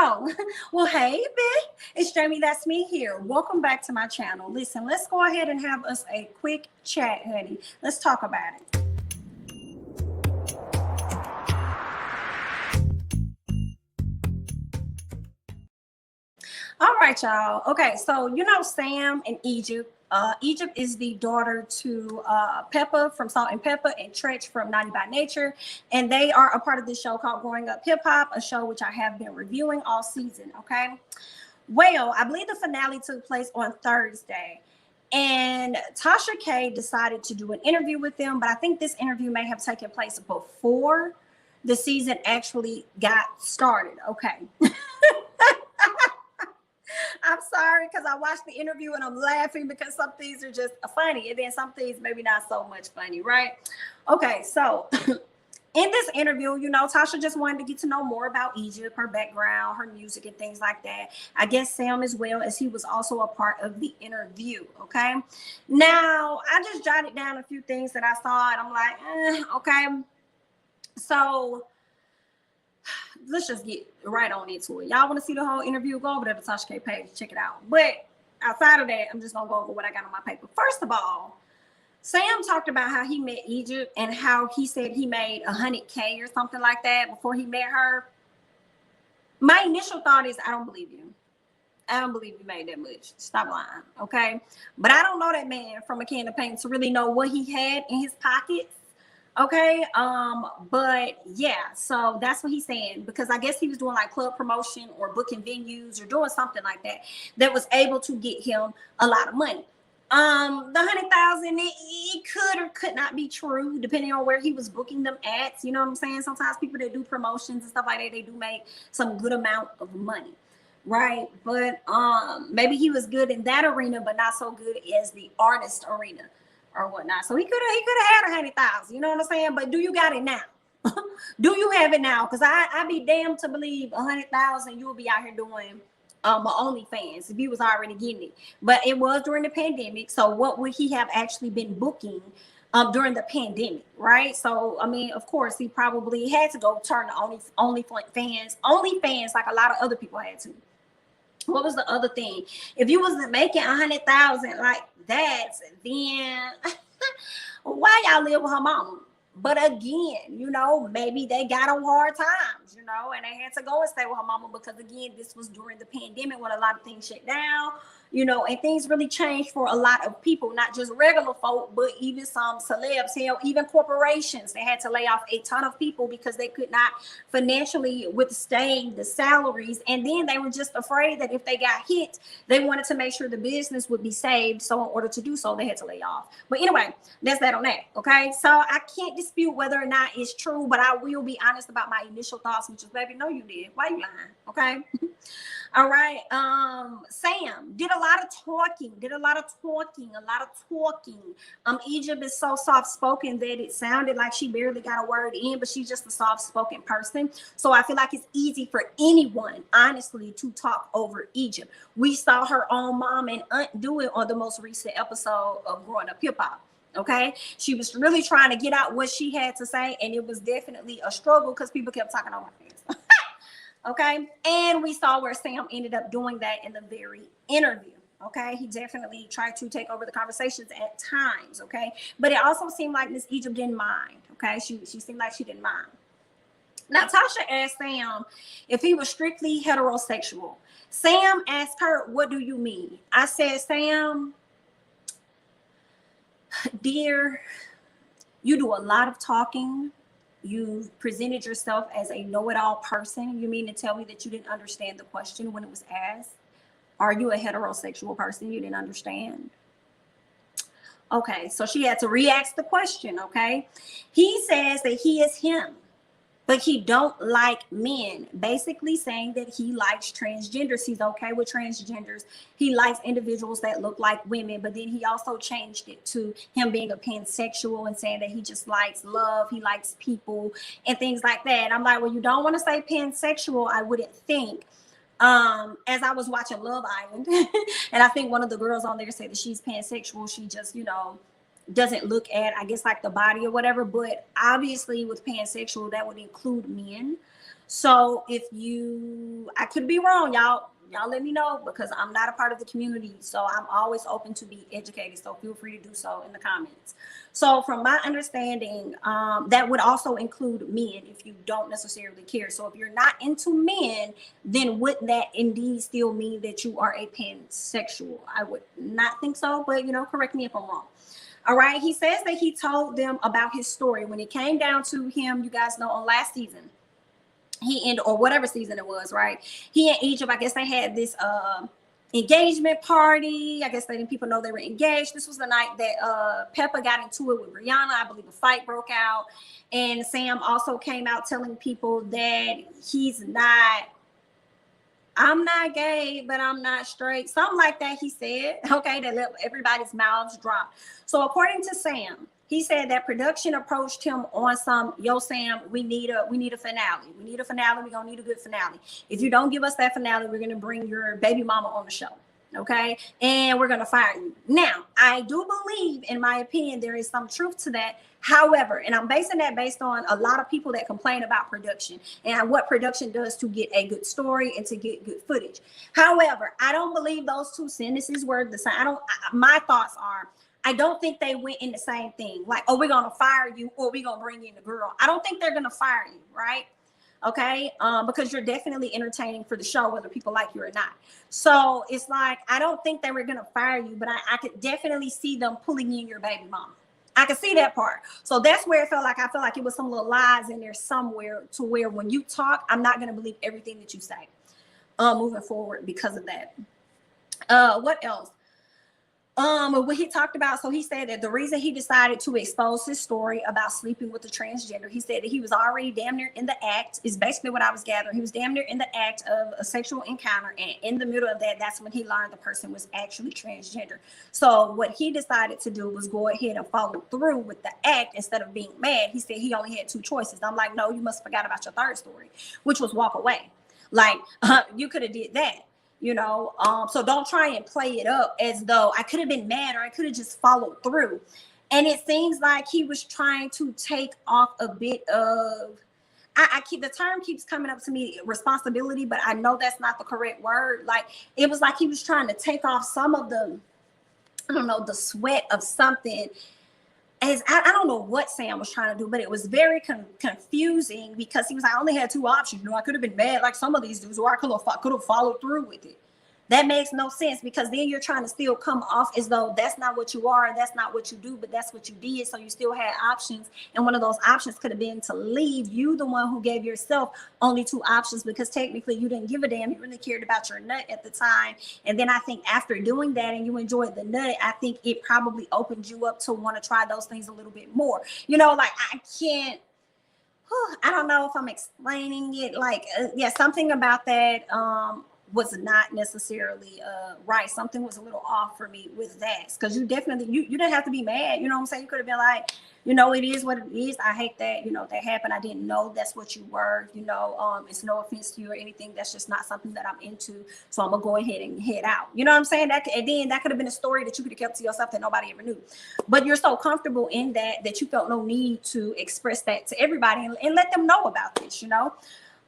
Oh, well, hey, Beth. It's Jamie, that's me here. Welcome back to my channel. Listen, let's go ahead and have us a quick chat, honey. Let's talk about it. All right, y'all. Okay, so you know Sam and Egypt. Egypt is the daughter to Peppa from Salt and Pepper and Tretch from Naughty by Nature. And they are a part of this show called Growing Up Hip Hop, a show which I have been reviewing all season, okay? Well, I believe the finale took place on Thursday. And Tasha K decided to do an interview with them, but I think this interview may have taken place before the season actually got started, okay? I'm sorry because I watched the interview and I'm laughing because some things are just funny and then some things maybe not so much funny, right? Okay, so in this interview, you know, Tasha just wanted to get to know more about Egypt, her background, her music, and things like that. I guess Sam as well, as he was also a part of the interview, okay? Now, I just jotted down a few things that I saw and I'm like, okay. So let's just get right on into it. Y'all want to see the whole interview? Go over to the Tasha K page, check it out. But outside of that, I'm just gonna go over what I got on my paper. First of all, Sam talked about how he met Egypt and how he said he made 100K or something like that before he met her. My initial thought is, I don't believe you. I don't believe you made that much. Stop lying, okay? But I don't know that man from a can of paint to really know what he had in his pockets. Okay, but yeah, so that's what he's saying, because I guess he was doing like club promotion or booking venues or doing something like that that was able to get him a lot of money. The 100,000, it could or could not be true depending on where he was booking them at. You know what I'm saying? Sometimes people that do promotions and stuff like that, they do make some good amount of money, right? But maybe he was good in that arena, but not so good as the artist arena or whatnot. So he could have had 100,000, you know what I'm saying? But do you got it now? Do you have it now? Because I'd be damned to believe 100,000 you will be out here doing OnlyFans if he was already getting it. But it was during the pandemic, so what would he have actually been booking during the pandemic, right? So I mean, of course, he probably had to go turn to OnlyFans like a lot of other people had to. What was the other thing? If you wasn't making 100,000 like that, then why y'all live with her mama? But again, you know, maybe they got on hard times, you know, and they had to go and stay with her mama because, again, this was during the pandemic when a lot of things shut down, you know, and things really changed for a lot of people, not just regular folk, but even some celebs, hell, even corporations. They had to lay off a ton of people because they could not financially withstand the salaries. And then they were just afraid that if they got hit, they wanted to make sure the business would be saved. So in order to do so, they had to lay off. But anyway, that's that on that. Okay. So I can't dispute whether or not it's true, but I will be honest about my initial thoughts, which is, baby, no, you did. Why you lying? Okay. All right. Sam did a lot of talking. Egypt is so soft-spoken that it sounded like she barely got a word in, but she's just a soft-spoken person. So I feel like it's easy for anyone, honestly, to talk over Egypt. We saw her own mom and aunt do it on the most recent episode of Growing Up Hip Hop. Okay, she was really trying to get out what she had to say, and it was definitely a struggle because people kept talking over her. Okay, and we saw where Sam ended up doing that in the very interview. Okay, he definitely tried to take over the conversations at times. Okay, but it also seemed like Miss Egypt didn't mind. Okay, she seemed like she didn't mind. Now Tasha asked Sam if he was strictly heterosexual. Sam asked her, "What do you mean?" I said, "Sam, dear, you do a lot of talking. You've presented yourself as a know-it-all person. You mean to tell me that you didn't understand the question when it was asked? Are you a heterosexual person? You didn't understand?" Okay, so she had to re-ask the question, okay? He says that he is him, but he don't like men, basically saying that he likes transgenders. He's okay with transgenders. He likes individuals that look like women, but then he also changed it to him being a pansexual and saying that he just likes love, he likes people and things like that. I'm like, well, you don't want to say pansexual, I wouldn't think. As I was watching Love Island, and I think one of the girls on there said that she's pansexual. She just, you know, doesn't look at, I guess, like the body or whatever. But obviously with pansexual, that would include men. So I could be wrong, y'all let me know, because I'm not a part of the community. So I'm always open to be educated. So feel free to do so in the comments. So from my understanding, that would also include men if you don't necessarily care. So if you're not into men, then would that indeed still mean that you are a pansexual? I would not think so, but correct me if I'm wrong. All right. He says that he told them about his story when it came down to him. You guys know on last season, he ended, or whatever season it was, right? He and Egypt, I guess they had this engagement party. I guess letting people know they were engaged. This was the night that Peppa got into it with Rihanna. I believe a fight broke out. And Sam also came out telling people that I'm not gay, but I'm not straight. Something like that he said, okay, that let everybody's mouths drop. So according to Sam, he said that production approached him on some, yo, Sam, we need a finale. We need a finale. We're going to need a good finale. If you don't give us that finale, we're going to bring your baby mama on the show. Okay. And we're going to fire you. Now, I do believe, in my opinion, there is some truth to that. However, and I'm basing that based on a lot of people that complain about production and what production does to get a good story and to get good footage. However, I don't believe those two sentences were the same. My thoughts are, I don't think they went in the same thing. Like, oh, we're going to fire you or we're going to bring in the girl. I don't think they're going to fire you, right? Okay, because you're definitely entertaining for the show, whether people like you or not. So it's like, I don't think they were going to fire you, but I could definitely see them pulling in your baby mama. I could see that part. So that's where it felt like, I feel like it was some little lies in there somewhere, to where when you talk, I'm not going to believe everything that you say moving forward because of that. What else? What he talked about, so he said that the reason he decided to expose his story about sleeping with a transgender, he said that he was already damn near in the act, is basically what I was gathering. He was damn near in the act of a sexual encounter, and in the middle of that, that's when he learned the person was actually transgender. So what he decided to do was go ahead and follow through with the act instead of being mad. He said he only had two choices. I'm like, no, you must have forgot about your third story, which was walk away. Like, you could have did that. So don't try and play it up as though I could have been mad or I could have just followed through. And it seems like he was trying to take off a bit of, the term keeps coming up to me, responsibility, but I know that's not the correct word. Like, it was like he was trying to take off some of the, I don't know, the sweat of something. As I don't know what Sam was trying to do, but it was very confusing, because he was like, I only had two options. I could have been mad like some of these dudes, or I could have followed through with it. That makes no sense, because then you're trying to still come off as though that's not what you are, and that's not what you do, but that's what you did. So you still had options, and one of those options could have been to leave. You, the one who gave yourself only two options, because technically you didn't give a damn. You really cared about your nut at the time. And then I think after doing that and you enjoyed the nut, I think it probably opened you up to want to try those things a little bit more. Like, I don't know if I'm explaining it. Like, yeah, something about that was not necessarily right. Something was a little off for me with that, because you definitely, you didn't have to be mad. You know what I'm saying? You could have been like, it is what it is. I hate that, that happened. I didn't know that's what you were. It's no offense to you or anything. That's just not something that I'm into. So I'm gonna go ahead and head out. You know what I'm saying? And then that could have been a story that you could have kept to yourself that nobody ever knew. But you're so comfortable in that you felt no need to express that to everybody and let them know about this.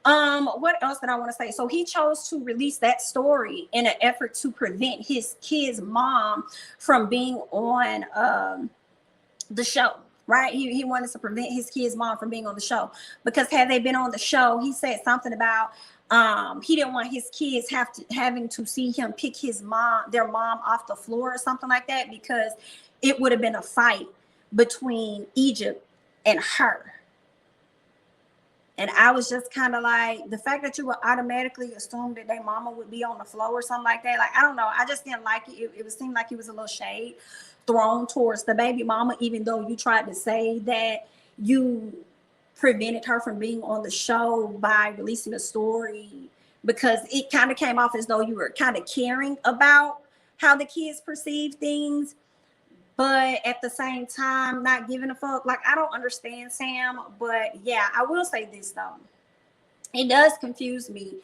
What else did I want to say? So he chose to release that story in an effort to prevent his kid's mom from being on the show, right? He wanted to prevent his kid's mom from being on the show, because had they been on the show, he said something about he didn't want his kids having to see him pick their mom off the floor or something like that, because it would have been a fight between Egypt and her. And I was just kind of like, the fact that you would automatically assume that their mama would be on the floor or something like that. Like, I don't know. I just didn't like it. It seemed like it was a little shade thrown towards the baby mama, even though you tried to say that you prevented her from being on the show by releasing a story, because it kind of came off as though you were kind of caring about how the kids perceive things, but at the same time, not giving a fuck. Like, I don't understand, Sam. But yeah, I will say this though. It does confuse me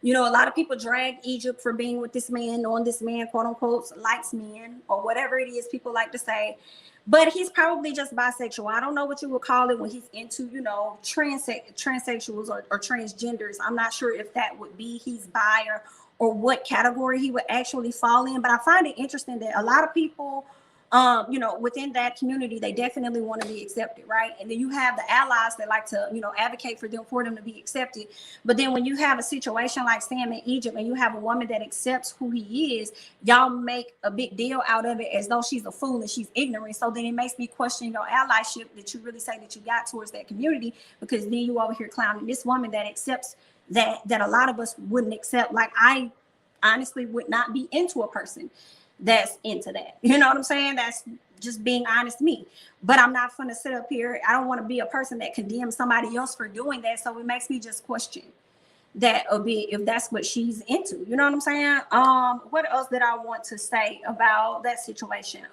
You know, a lot of people drag Egypt for being with this man, knowing this man, quote unquote, likes men or whatever it is people like to say. But he's probably just bisexual. I don't know what you would call it when he's into, you know, transsexuals or transgenders. I'm not sure if that would be he's bi or what category he would actually fall in. But I find it interesting that a lot of people, you know, within that community, they definitely want to be accepted, right? And then you have the allies that like to, you know, advocate for them to be accepted. But then when you have a situation like Sam in Egypt and you have a woman that accepts who he is, y'all make a big deal out of it as though she's a fool and she's ignorant. So then it makes me question your allyship that you really say that you got towards that community, because then you over here clowning this woman that accepts that a lot of us wouldn't accept. Like, I honestly would not be into a person that's into that. You know what I'm saying? That's just being honest me. But I'm not gonna sit up here. I don't want to be a person that condemns somebody else for doing that. So it makes me just question that a bit, if that's what she's into. You know what I'm saying? What else did I want to say about that situation?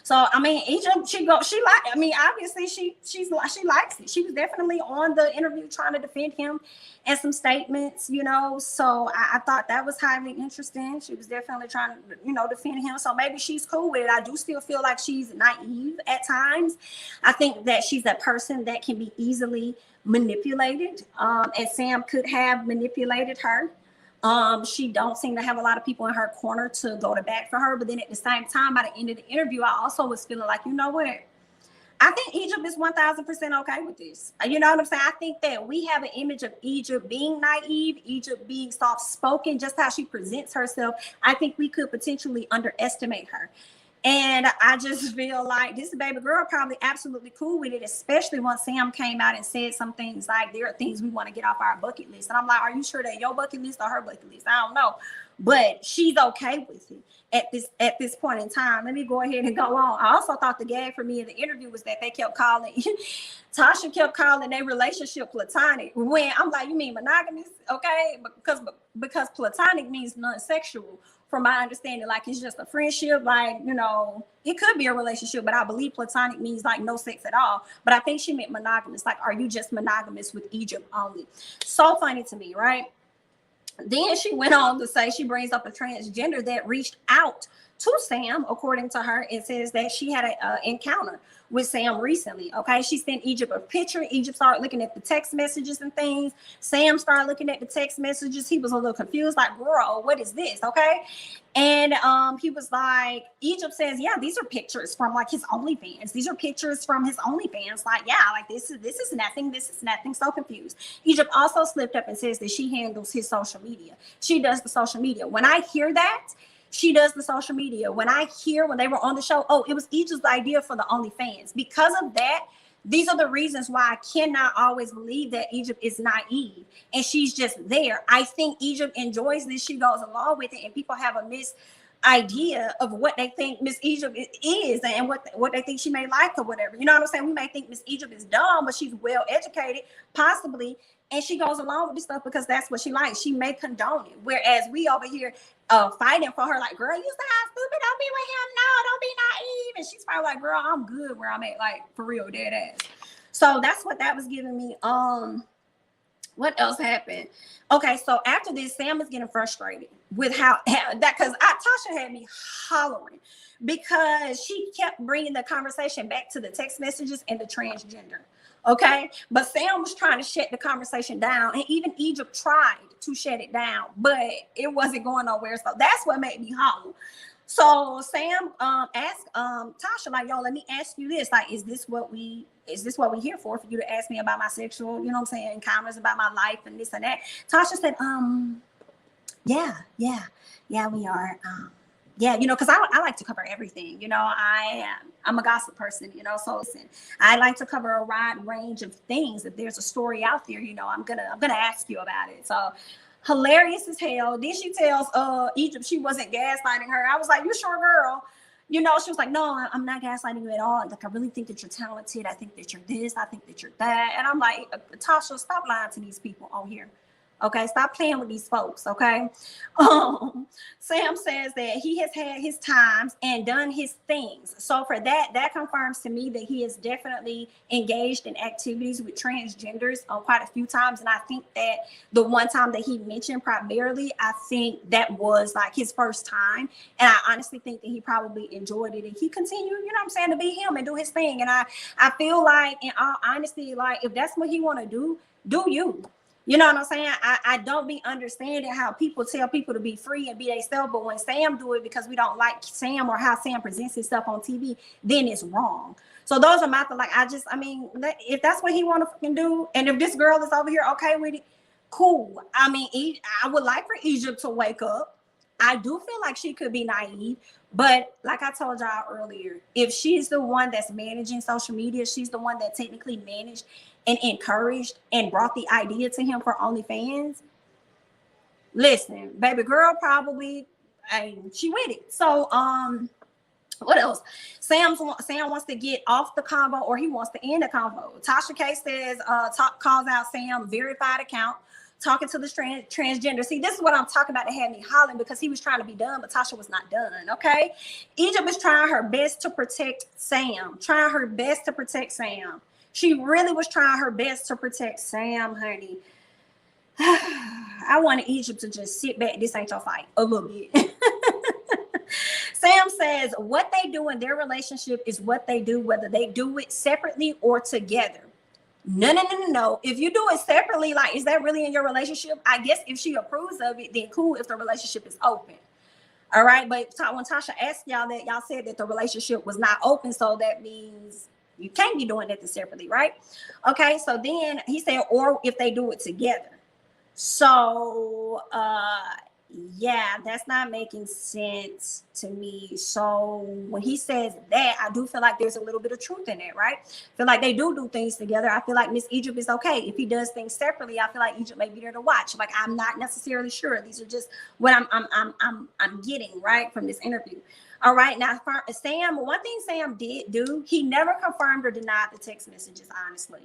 So I mean, Egypt, she like. I mean, obviously she likes it. She was definitely on the interview trying to defend him and some statements, you know. So I thought that was highly interesting. She was definitely trying to, you know, defend him. So maybe she's cool with it. I do still feel like she's naive at times. I think that she's that person that can be easily manipulated, and Sam could have manipulated her. She don't seem to have a lot of people in her corner to go to bat for her. But then at the same time, by the end of the interview, I also was feeling like, you know what? I think Egypt is 1000% okay with this. You know what I'm saying? I think that we have an image of Egypt being naive, Egypt being soft-spoken, just how she presents herself. I think we could potentially underestimate her. And I just feel like this baby girl probably absolutely cool with it, especially once Sam came out and said some things like, there are things we want to get off our bucket list. And I'm like, are you sure that your bucket list or her bucket list? I don't know. But she's okay with it at this point in time. Let me go ahead and go on. I also thought the gag for me in the interview was that they kept calling, Tasha kept calling their relationship platonic. When I'm like, you mean monogamous? Okay, because platonic means non-sexual. From my understanding, like it's just a friendship, like, you know, it could be a relationship, but I believe platonic means like no sex at all. But I think she meant monogamous. Like, are you just monogamous with Egypt only? So funny to me, right? Then she went on to say, she brings up a transgender that reached out to Sam, according to her, and says that she had an encounter with Sam recently. Okay, she sent Egypt a picture. Egypt started looking at the text messages and things. Sam started looking at the text messages. He was a little confused, like, girl, what is this? Okay. And he was like, Egypt says, yeah, these are pictures from like his OnlyFans. These are pictures from his OnlyFans. Like, yeah, like this is nothing. This is nothing. So confused. Egypt also slipped up and says that she handles his social media. She does the social media. When I hear that, she does the social media. When they were on the show, oh, it was Egypt's idea for the OnlyFans. Because of that, these are the reasons why I cannot always believe that Egypt is naive and she's just there. I think Egypt enjoys this. She goes along with it, and people have a idea of what they think Miss Egypt is and what they think she may like or whatever. You know what I'm saying? We may think Miss Egypt is dumb, but she's well educated, possibly. And she goes along with this stuff because that's what she likes. She may condone it. Whereas we over here fighting for her, like, girl, you sound stupid. Don't be with him. No, don't be naive. And she's probably like, girl, I'm good where I'm at. Like, for real, dead ass. So that's what that was giving me. What else happened? Okay, so after this, Sam is getting frustrated with how that, because Tasha had me hollering because she kept bringing the conversation back to the text messages and the transgender. Okay, but Sam was trying to shut the conversation down, and even Egypt tried to shut it down, but it wasn't going nowhere. So that's what made me holler. So Sam asked Tasha, like, yo, let me ask you this. Like, is this what we here for you to ask me about my sexual, you know what I'm saying, encounters, about my life and this and that? Tasha said, yeah, we are. Yeah, you know, because I like to cover everything. You know, I'm a gossip person, you know, so listen, I like to cover a wide range of things. If there's a story out there, you know, I'm gonna ask you about it. So hilarious as hell. Then she tells Egypt she wasn't gaslighting her. I was like, you sure, girl? You know, she was like, no, I'm not gaslighting you at all. Like, I really think that you're talented. I think that you're this. I think that you're that. And I'm like, Tasha, stop lying to these people on here. Okay, stop playing with these folks. Okay, Sam says that he has had his times and done his things. So for that, that confirms to me that he is definitely engaged in activities with transgenders quite a few times. And I think that the one time that he mentioned primarily, I think that was like his first time. And I honestly think that he probably enjoyed it, and he continued, you know what I'm saying, to be him and do his thing. And I feel like, in all honesty, like if that's what he want to do you. You know what I'm saying? I don't be understanding how people tell people to be free and be themselves, but when Sam do it because we don't like Sam or how Sam presents himself on TV, then it's wrong. So those are my thoughts. Like I mean, if that's what he want to fucking do, and if this girl is over here okay with it, cool. I mean, I would like for Egypt to wake up. I do feel like she could be naive, but like I told y'all earlier, if she's the one that's managing social media, she's the one that technically managed and encouraged and brought the idea to him for OnlyFans. Listen, baby girl probably she with it. So what else? Sam wants to get off the convo, or he wants to end the convo. Tasha K says calls out Sam verified account talking to the transgender. See, this is what I'm talking about that had me hollering, because he was trying to be done, but Tasha was not done. Okay, Egypt is trying her best to protect Sam, She really was trying her best to protect Sam, honey. I wanted Egypt to just sit back. This ain't your fight a little bit. Sam says what they do in their relationship is what they do, whether they do it separately or together. No. If you do it separately, like, is that really in your relationship? I guess if she approves of it, then cool, if the relationship is open. All right. But when Tasha asked y'all that, y'all said that the relationship was not open. So that means you can't be doing that separately, right? Okay. So then he said, or if they do it together. So yeah, that's not making sense to me. So when he says that, I do feel like there's a little bit of truth in it, right? I feel like they do things together. I feel like Miss Egypt is okay. If he does things separately, I feel like Egypt may be there to watch. Like, I'm not necessarily sure. These are just what I'm getting right from this interview. All right, now Sam, one thing Sam did do, he never confirmed or denied the text messages, honestly.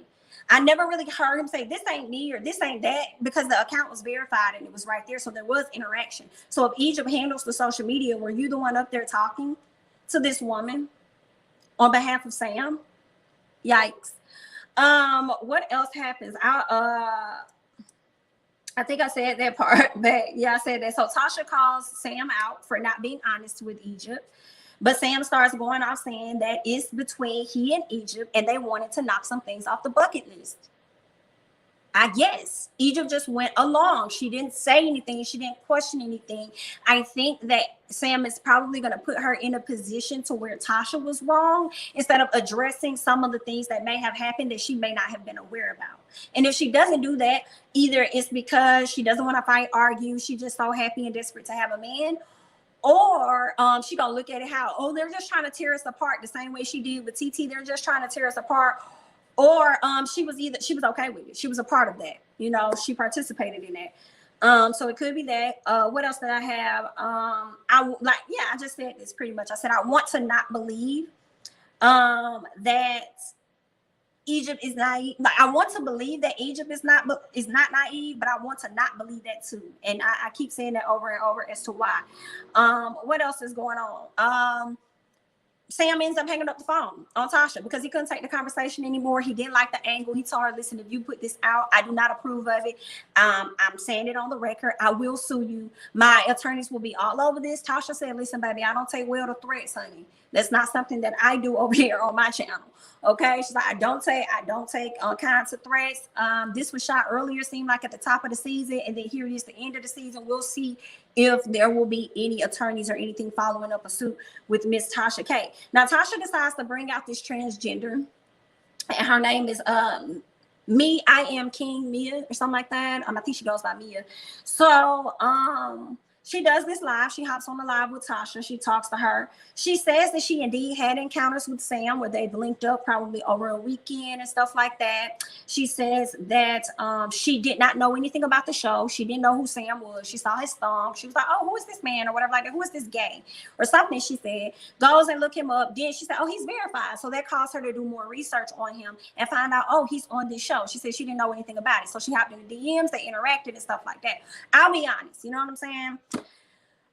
I never really heard him say this ain't me or this ain't that, because the account was verified and it was right there. So there was interaction. So if Egypt handles the social media, were you the one up there talking to this woman on behalf of Sam? Yikes. What else happens? I think I said that part, but yeah, I said that. So Tasha calls Sam out for not being honest with Egypt. But Sam starts going off saying that it's between he and Egypt, and they wanted to knock some things off the bucket list. I guess Egypt just went along. She didn't say anything. She didn't question anything. I think that Sam is probably going to put her in a position to where Tasha was wrong, instead of addressing some of the things that may have happened that she may not have been aware about. And if she doesn't do that, either it's because she doesn't want to fight, argue. She's just so happy and desperate to have a man, or she gonna look at it how, oh, they're just trying to tear us apart the same way she did with TT. They're just trying to tear us apart. Or she was okay with it. She was a part of that. You know, she participated in that. So it could be that. What else did I have? I just said this pretty much. I said I want to not believe that Egypt is naive. Like, I want to believe that Egypt is not naive, but I want to not believe that too. And I keep saying that over and over as to why. What else is going on? Sam ends up hanging up the phone on Tasha because he couldn't take the conversation anymore. He didn't like the angle. He told her, listen, if you put this out, I do not approve of it. I'm saying it on the record. I will sue you. My attorneys will be all over this. Tasha said, listen, baby, I don't take well to threats, honey. That's not something that I do over here on my channel. Okay. She's like, I don't take kinds of threats. This was shot earlier, seemed like at the top of the season. And then here it is, the end of the season. We'll see if there will be any attorneys or anything following up a suit with Miss Tasha K. Now, Tasha decides to bring out this transgender, and her name is I am King Mia or something like that. I think she goes by Mia. So she does this live. She hops on the live with Tasha. She talks to her. She says that she indeed had encounters with Sam where they've linked up probably over a weekend and stuff like that. She says that she did not know anything about the show. She didn't know who Sam was. She saw his thumb. She was like, oh, who is this man or whatever like that? Who is this gay or something? She said, goes and look him up. Then she said, oh, he's verified. So that caused her to do more research on him and find out, oh, he's on this show. She said she didn't know anything about it. So she hopped in the DMs. They interacted and stuff like that. I'll be honest. You know what I'm saying?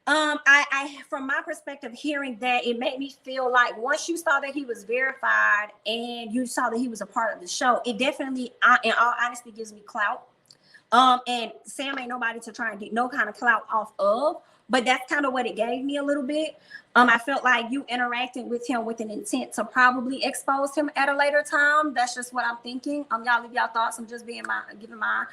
I from my perspective, hearing that, it made me feel like once you saw that he was verified and you saw that he was a part of the show, it definitely, in all honesty, gives me clout. And Sam ain't nobody to try and get no kind of clout off of, but that's kind of what it gave me a little bit. I felt like you interacted with him with an intent to probably expose him at a later time. That's just what I'm thinking. Y'all leave y'all thoughts. I'm just giving my.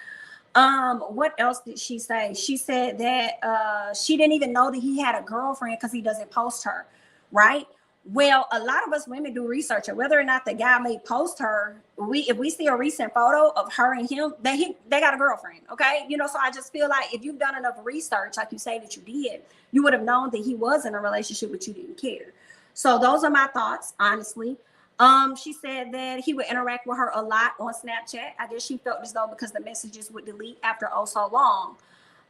What else did she say? She said that she didn't even know that he had a girlfriend because he doesn't post her, right? Well, a lot of us women do research, and whether or not the guy may post her, if we see a recent photo of her and him, they got a girlfriend, okay? You know, so I just feel like if you've done enough research, like you say that you did, you would have known that he was in a relationship, but you didn't care. So those are my thoughts, honestly. She said that he would interact with her a lot on Snapchat. I guess she felt as though because the messages would delete after oh so long.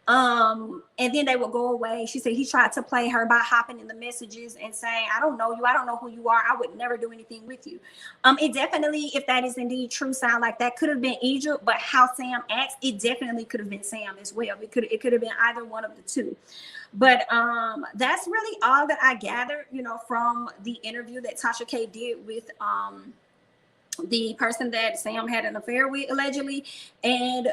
And then they would go away. She said he tried to play her by hopping in the messages and saying, I don't know you. I don't know who you are. I would never do anything with you. It definitely, if that is indeed true, sound like that could have been Egypt, but how Sam acts, it definitely could have been Sam as well. It could have been either one of the two. But that's really all that I gathered, you know, from the interview that Tasha K did with the person that Sam had an affair with, allegedly, and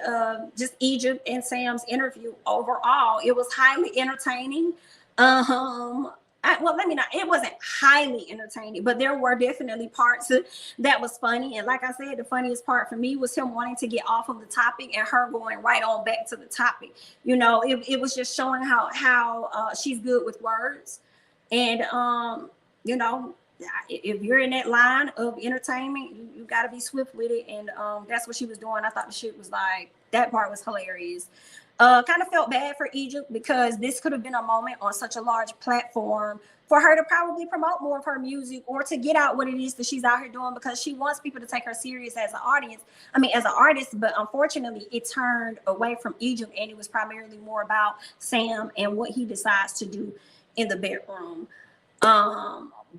just Egypt and Sam's interview overall. It was highly entertaining. Well, let me not, it wasn't highly entertaining, but there were definitely parts that was funny. And like I said, the funniest part for me was him wanting to get off of the topic and her going right on back to the topic. You know, it was just showing how she's good with words. And, you know, if you're in that line of entertainment, you got to be swift with it. And that's what she was doing. I thought the shit was like, that part was hilarious. Kind of felt bad for Egypt because this could have been a moment on such a large platform for her to probably promote more of her music or to get out what it is that she's out here doing, because she wants people to take her serious as an audience. I mean, as an artist, but unfortunately it turned away from Egypt and it was primarily more about Sam and what he decides to do in the bedroom.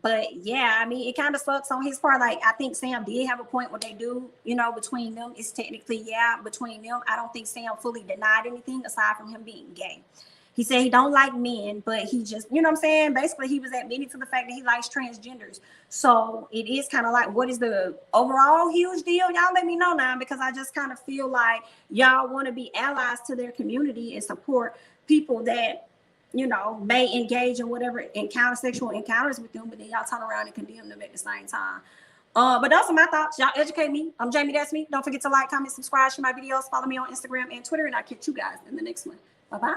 But yeah, I mean, it kind of sucks on his part. Like, I think Sam did have a point. What they do, you know, between them is technically, yeah, between them. I don't think Sam fully denied anything aside from him being gay. He said he don't like men, but he just, you know what I'm saying? Basically, he was admitting to the fact that he likes transgenders. So it is kind of like, what is the overall huge deal? Y'all let me know now, because I just kind of feel like y'all want to be allies to their community and support people that, you know, may engage in whatever sexual encounters with them, but then y'all turn around and condemn them at the same time. But those are my thoughts. Y'all educate me. I'm jamithatsme. Don't forget to like, comment, subscribe, share my videos, follow me on Instagram and Twitter, and I'll catch you guys in the next one. Bye-bye.